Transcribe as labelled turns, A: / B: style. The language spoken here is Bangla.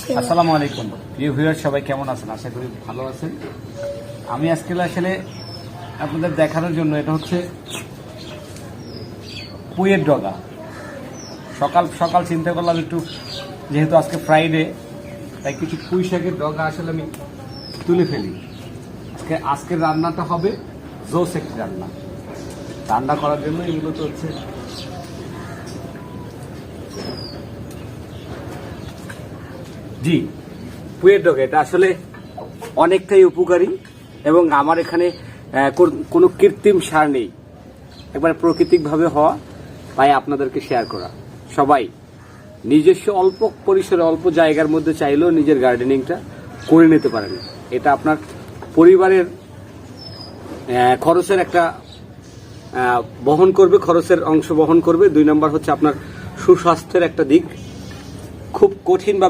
A: আসসালামু আলাইকুম প্রিয় ভিউয়ার, সবাই কেমন আছেন? আশা করি ভালো আছেন। আমি আজকে আসলে আপনাদের দেখানোর জন্য, এটা হচ্ছে পুঁইয়ের ডগা। সকাল সকাল চিন্তা করলাম একটু, যেহেতু আজকে ফ্রাইডে, তাই কিছু পুঁই শাকের ডগা আসলে আমি তুলে ফেলি। আজকের রান্নাটা হবে জোস একটি রান্না করার জন্য এগুলো তো হচ্ছে জি পুঁইয়ের ডগা। এটা আসলে অনেকটাই উপকারী এবং আমার এখানে কোনো কৃত্রিম সার নেই, একবার প্রাকৃতিকভাবে হওয়া, তাই আপনাদেরকে শেয়ার করা। সবাই নিজস্ব অল্প পরিসরে অল্প জায়গার মধ্যে চাইলেও নিজের গার্ডেনিংটা করে নিতে পারেন। এটা আপনার পরিবারের খরচের একটা খরচের অংশ বহন করবে। 2 নম্বর হচ্ছে আপনার সুস্বাস্থ্যের একটা দিক। খুব কঠিন